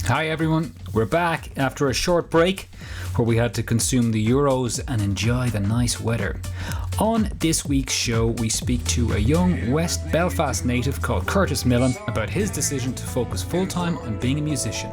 Hi everyone, we're back after a short break where we had to consume the Euros and enjoy the nice weather. On this week's show, we speak to a young West Belfast native called Curtis Millen about his decision to focus full-time on being a musician.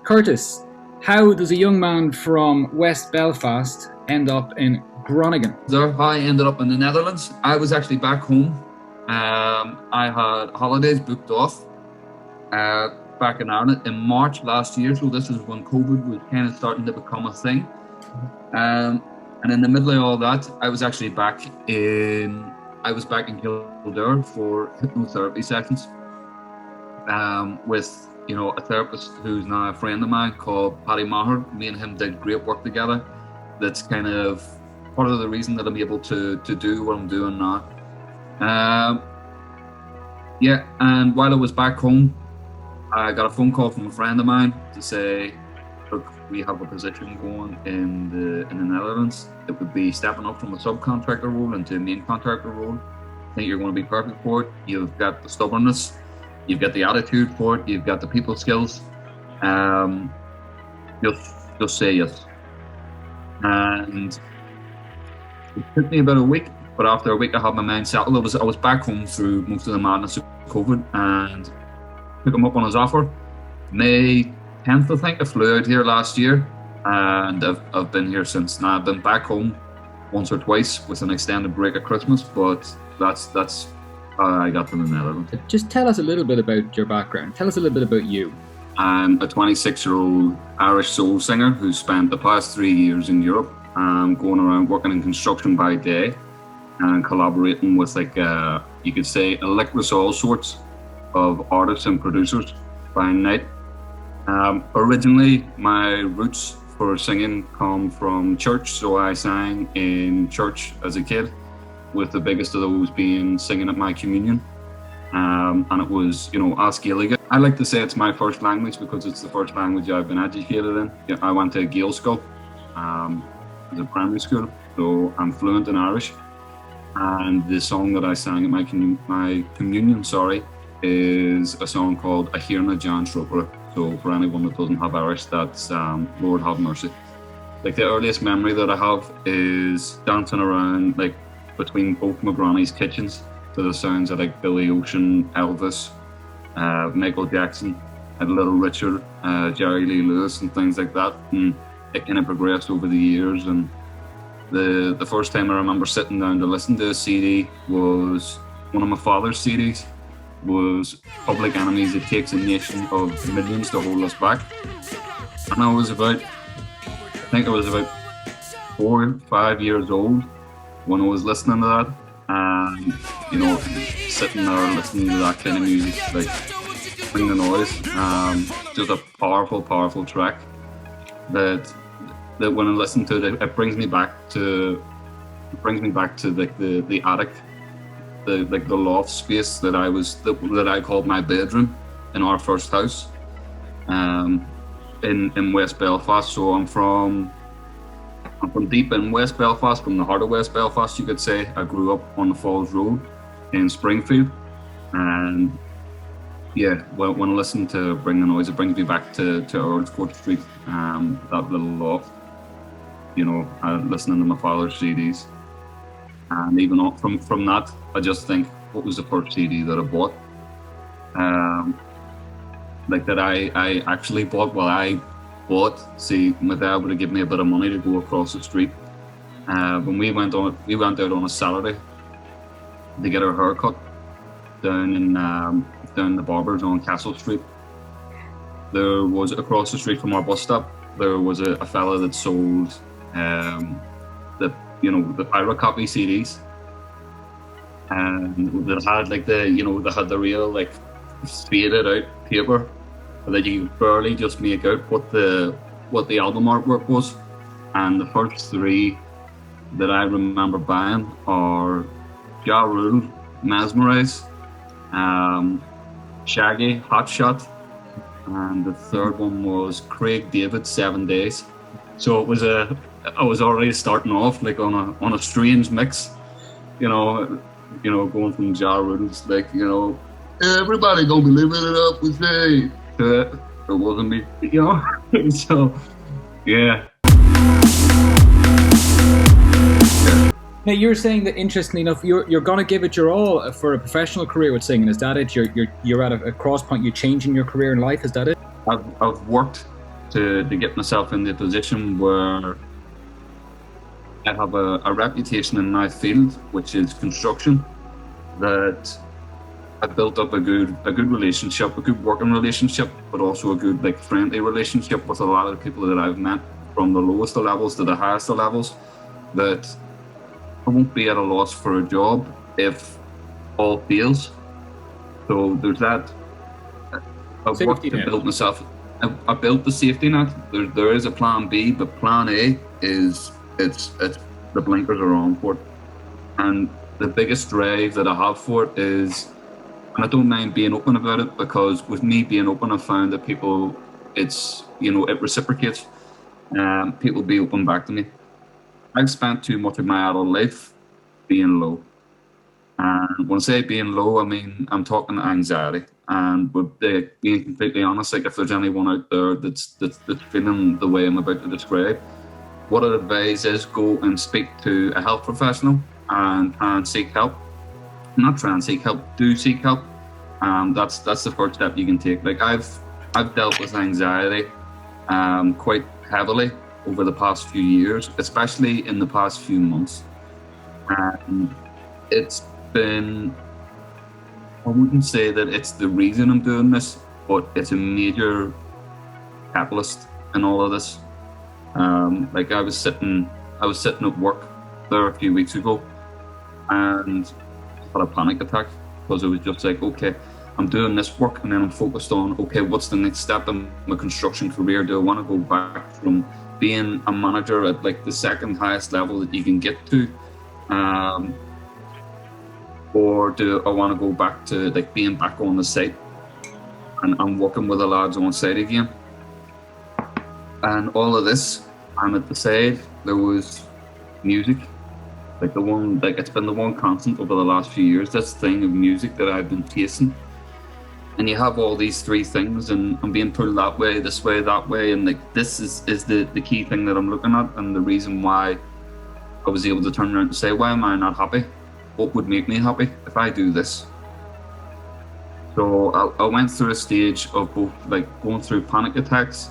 Curtis, how does a young man from West Belfast end up in Groningen? I ended up in the Netherlands. I was actually back home. I had holidays booked off back in Ireland in March last year, so this is when COVID was kind of starting to become a thing. And in the middle of all that, I was actually back in Kildare for hypnotherapy sessions with a therapist who's now a friend of mine called Paddy Maher. Me and him did great work together. That's kind of part of the reason that I'm able to do what I'm doing now. And while I was back home, I got a phone call from a friend of mine to say, look, we have a position going in the Netherlands. It would be stepping up from a subcontractor role into a main contractor role. I think you're going to be perfect for it. You've got the stubbornness, you've got the attitude for it, you've got the people skills. Just say yes. And it took me about a week, but after a week I had my mind settled. I was back home through most of the madness of COVID and took him up on his offer. May 10th, I think, I flew out here last year, and I've been here since. Now I've been back home once or twice with an extended break at Christmas, but that's how I got to the Netherlands. Just tell us a little bit about your background. Tell us a little bit about you. I'm a 26-year-old Irish soul singer who spent the past 3 years in Europe, going around working in construction by day and collaborating with, you could say, a lick all sorts of artists and producers by night. Originally, my roots for singing come from church, so I sang in church as a kid, with the biggest of those being singing at my communion. And it was, as Gaelic. I like to say it's my first language because it's the first language I've been educated in. I went to Gael school as a primary school, so I'm fluent in Irish. And the song that I sang at my communion, is a song called A Hirna Jan Shropera. So for anyone that doesn't have Irish, that's Lord Have Mercy. The earliest memory that I have is dancing around between both my granny's kitchens to the sounds of Billy Ocean, Elvis, Michael Jackson, and Little Richard, Jerry Lee Lewis and things like that. And it kind of progressed over the years. And the first time I remember sitting down to listen to a CD was one of my father's CDs. Was Public Enemy's It Takes a Nation of Millions to Hold Us Back. And I think I was about 4 or 5 years old when I was listening to that. And, sitting there listening to that kind of music, Bring the Noise. Just a powerful, powerful track that when I listen to it, it brings me back to the attic. The loft space that I called my bedroom in our first house in West Belfast. So I'm from deep in West Belfast, from the heart of West Belfast, you could say. I grew up on the Falls Road in Springfield, and when I listen to Bring the Noise, it brings me back to Earl's Court Street, that little loft. Listening to my father's CDs. And even from that, I just think, what was the first CD that I bought? That I actually bought? Well, I bought. See, my dad would have given me a bit of money to go across the street. When we went out on a Saturday to get our hair cut down the barbers on Castle Street. There was, across the street from our bus stop, there was a fella that sold the pirate copy CDs, and that had they had the real faded out paper that you could barely just make out what the album artwork was. And the first 3 that I remember buying are Ja Rule, Mesmerize, Shaggy, Hot Shot, and the third one was Craig David, 7 Days. So it was I was already starting off on a strange mix, going from Ja Rule's everybody gonna be living it up with me, to it wasn't me, So, yeah. Now you're saying that, interestingly enough, you're going to give it your all for a professional career with singing. Is that it? You're at a cross point. You're changing your career in life. Is that it? I've worked to get myself in the position where I have a reputation in my field, which is construction, that I built up a good relationship, a good working relationship, but also a good friendly relationship with a lot of the people that I've met, from the lowest of levels to the highest of levels, that I won't be at a loss for a job if all fails. So there's that. I've worked to build myself. I built the safety net. There is a plan B, but plan A is it's the blinkers are on for it. And the biggest drive that I have for it is, and I don't mind being open about it, because with me being open, I've found that people, it reciprocates. People be open back to me. I've spent too much of my adult life being low. And when I say being low, I mean, I'm talking anxiety. And with being completely honest, if there's anyone out there that's feeling the way I'm about to describe, what I'd advise is go and speak to a health professional and try and seek help. Not try and seek help, do seek help. That's the first step you can take. I've dealt with anxiety quite heavily over the past few years, especially in the past few months. And it's been, I wouldn't say that it's the reason I'm doing this, but it's a major catalyst in all of this. I was sitting at work there a few weeks ago, and I had a panic attack, because it was just okay, I'm doing this work, and then I'm focused on, okay, what's the next step in my construction career? Do I want to go back from being a manager at the second highest level that you can get to, or do I want to go back to being back on the site and working with the lads on site again? And all of this, and at the side there was music, it's been the one constant over the last few years, this thing of music that I've been chasing. And you have all these three things, and I'm being pulled that way, this way, that way, and this is the key thing that I'm looking at, and the reason why I was able to turn around and say, why am I not happy? What would make me happy if I do this? So I went through a stage of both going through panic attacks.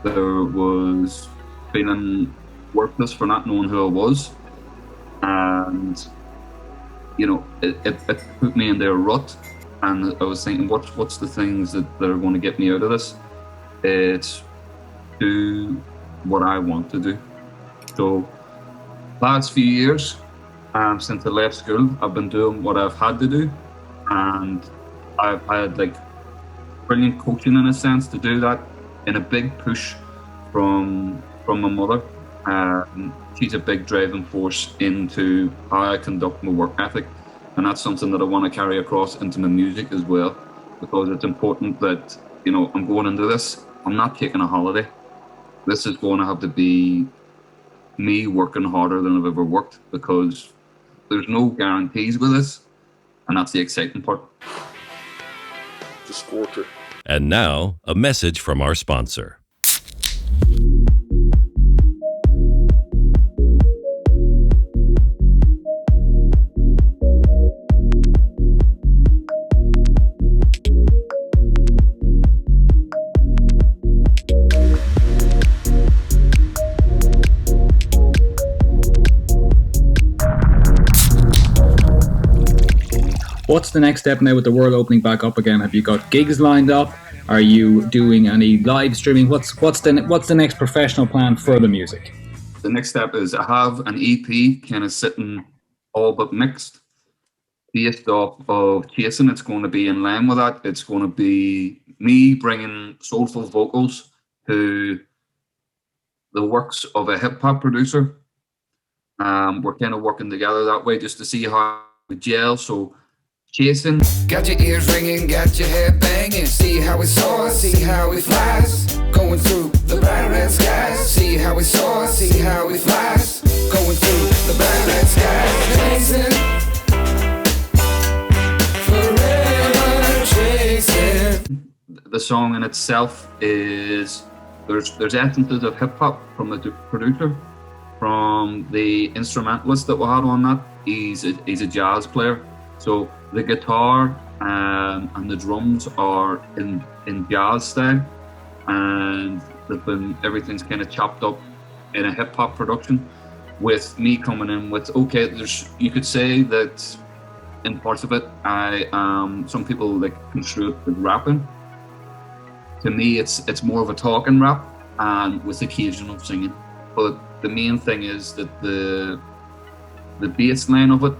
There was feeling worthless for not knowing who I was, and it put me into a rut. And I was thinking, what's the things that are going to get me out of this? It's do what I want to do. So last few years, since I left school, I've been doing what I've had to do, and I've had brilliant coaching in a sense to do that, in a big push from my mother. She's a big driving force into how I conduct my work ethic. And that's something that I want to carry across into my music as well, because it's important that, I'm going into this, I'm not taking a holiday. This is going to have to be me working harder than I've ever worked, because there's no guarantees with this, and that's the exciting part. The Scorcher. And now, a message from our sponsor. What's the next step now with the world opening back up again? Have you got gigs lined up? Are you doing any live streaming? What's the next professional plan for the music? The next step is I have an EP kind of sitting all but mixed, based off of Chasing. It's going to be in line with that. It's going to be me bringing soulful vocals to the works of a hip hop producer. We're kind of working together that way just to see how we gel. So Chasing. Got your ears ringing, got your head banging. See how it soars, see how it flies. Going through the bright red skies. See how it soars, see how it flies. Going through the bright red skies. Chasing, forever chasing. the song in itself is there's essences of hip hop from the producer, from the instrumentalist that we had on that. He's a jazz player, so the guitar and the drums are in jazz style, and everything's kind of chopped up in a hip hop production, with me coming in with you could say that in parts of it some people like construe it as rapping. To me it's more of a talking rap and with occasional singing, but the main thing is that the bass line of it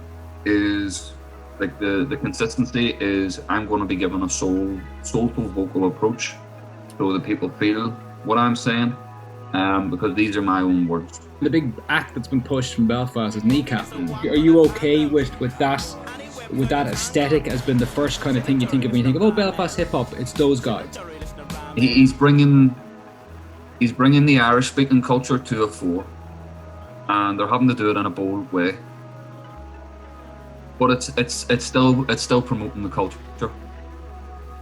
is like the consistency is I'm going to be given a soulful vocal approach so that people feel what I'm saying, because these are my own words. The big act that's been pushed from Belfast is Kneecap. Are you okay with that? With that aesthetic has been the first kind of thing you think of when you think of Belfast hip hop? It's those guys. He's bringing the Irish speaking culture to the fore, and they're having to do it in a bold way. But it's still promoting the culture.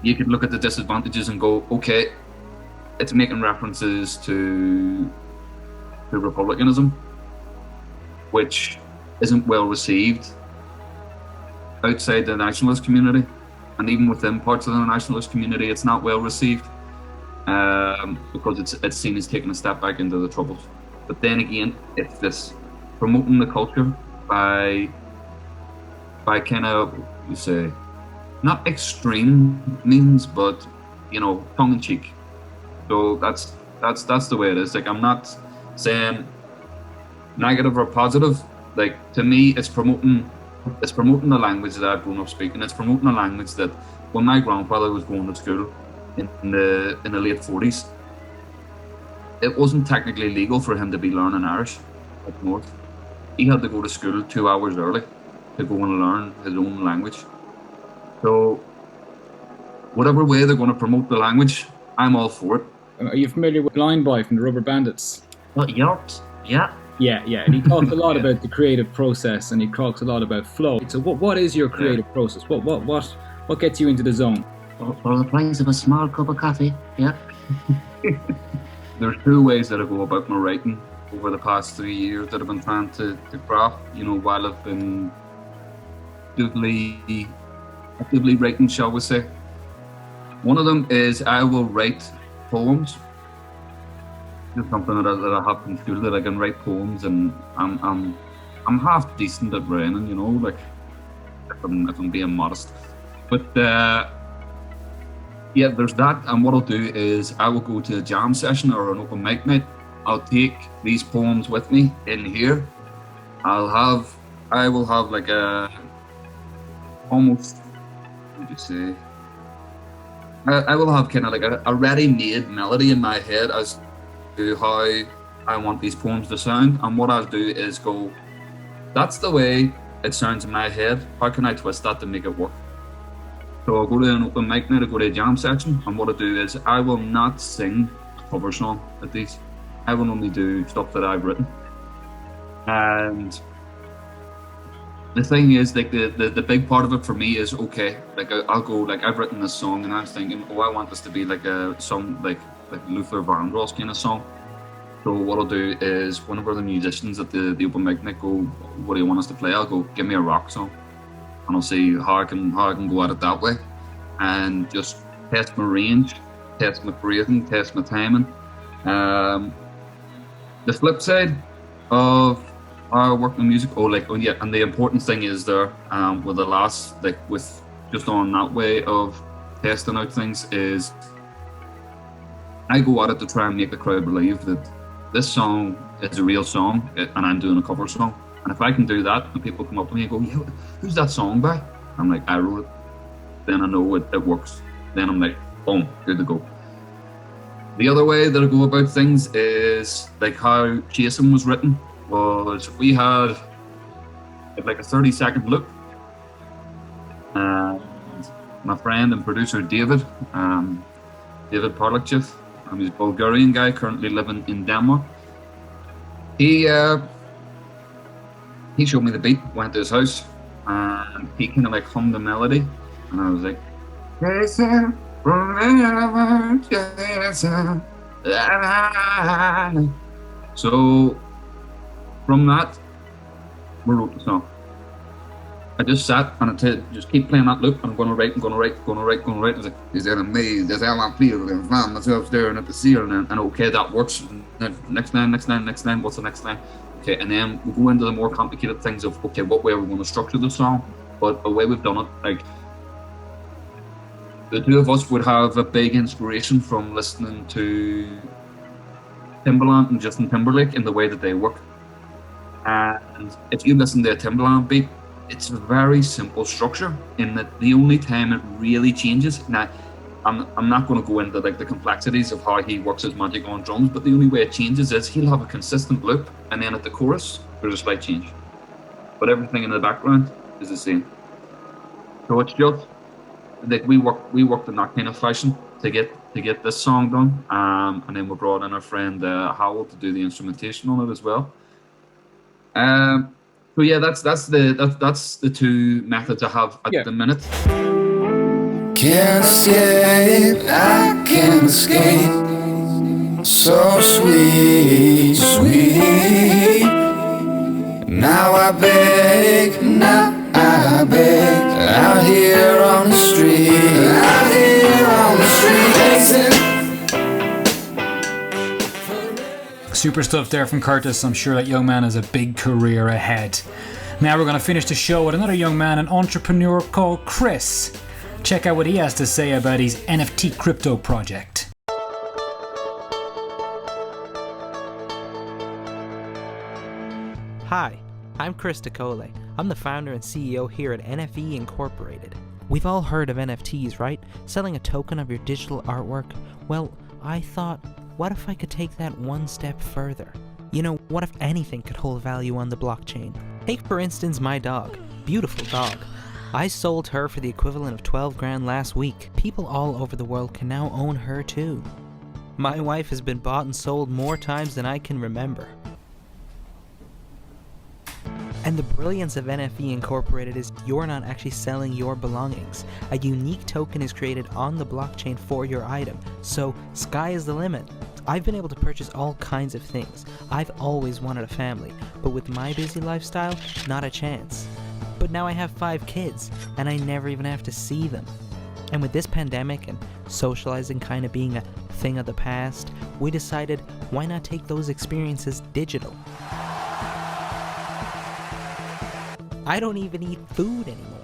You could look at the disadvantages and go, okay, it's making references to republicanism, which isn't well received outside the nationalist community, and even within parts of the nationalist community, it's not well received, because it's seen as taking a step back into the Troubles. But then again, it's this promoting the culture by kind of, you say, not extreme means, but tongue in cheek. So that's the way it is. Like, I'm not saying negative or positive. Like, to me, it's promoting the language that I've grown up speaking. It's promoting a language that when my grandfather was going to school in the late 40s, it wasn't technically legal for him to be learning Irish up north. He had to go to school 2 hours early to go and learn his own language. So whatever way they're going to promote the language, I'm all for it. Are you familiar with Blind Boy from the Rubber Bandits? What, Yort? Yeah. Yeah, and he talks a lot about the creative process, and he talks a lot about flow. So what is your creative process? What gets you into the zone? For the price of a small cup of coffee, yeah. There's two ways that I go about my writing over the past 3 years that I've been trying to craft, while I've been actively writing, shall we say. One of them is I will write poems. It's something that I have from school, that I can write poems, and I'm half decent at writing, like if I'm being modest. But yeah, there's that, and what I'll do is I will go to a jam session or an open mic night. I'll take these poems with me in here. I will have like a almost, what would you say? I will have kind of like a ready-made melody in my head as to how I want these poems to sound, and what I'll do is go, that's the way it sounds in my head, how can I twist that to make it work? So I'll go to an open mic night, I'll go to a jam section, and what I'll do is I will not sing a cover song at these. I will only do stuff that I've written. And the thing is, like, the big part of it for me is, okay, like I'll go, like, I've written this song and I'm thinking, I want this to be like a song like Luther Vandross kind of song. So what I'll do is, whenever the musicians at the open mic night go, what do you want us to play? I'll go, give me a rock song, and I'll see how I can go at it that way, and just test my range, test my phrasing, test my timing. The flip side of how I work with music, and the important thing is there, with the last, like, with just on that way of testing out things, is I go at it to try and make the crowd believe that this song is a real song and I'm doing a cover song. And if I can do that and people come up to me and go, yeah, who's that song by? I'm like, I wrote it. Then I know it works. Then I'm like, boom, good to go. The other way that I go about things is like how Jason was written. Was we had like a 30-second look, and my friend and producer David Parlachev, he's a Bulgarian guy currently living in Denmark. He showed me the beat, went to his house, and he kind of like hummed the melody, and I was like, Jason, So from that, we wrote the song. I just sat and just keep playing that loop, and I'm gonna write. I was like, is that amazing? That's how I feel. And I found myself staring at the ceiling, and okay, that works. Next line. What's the next line? Okay, and then we go into the more complicated things of okay, what way we're going to structure the song. But the way we've done it, like the two of us would have a big inspiration from listening to Timbaland and Justin Timberlake in the way that they work. And if you listen to a Timbaland beat, it's a very simple structure in that the only time it really changes. Now, I'm not going to go into like the complexities of how he works his magic on drums, but the only way it changes is he'll have a consistent loop, and then at the chorus there's a slight change, but everything in the background is the same. So it's just like we worked in that kind of fashion to get this song done, and then we brought in our friend Howell to do the instrumentation on it as well. So yeah, that's the two methods I have at the minute. Can't escape, I can't escape. So sweet, sweet. Now I beg, out here on the street, Super stuff there from Curtis. I'm sure that young man has a big career ahead. Now we're going to finish the show with another young man, an entrepreneur called Chris. Check out what he has to say about his NFT crypto project. Hi, I'm Chris Dickhole. I'm the founder and CEO here at NFE Incorporated. We've all heard of NFTs, right? Selling a token of your digital artwork. Well, I thought, what if I could take that one step further? You know, what if anything could hold value on the blockchain? Take for instance my dog. Beautiful dog. I sold her for the equivalent of 12 grand last week. People all over the world can now own her too. My wife has been bought and sold more times than I can remember. And the brilliance of NFE Incorporated is you're not actually selling your belongings. A unique token is created on the blockchain for your item, so sky is the limit. I've been able to purchase all kinds of things. I've always wanted a family, but with my busy lifestyle, not a chance. But now I have 5 kids, and I never even have to see them. And with this pandemic and socializing kind of being a thing of the past, we decided why not take those experiences digital? I don't even eat food anymore.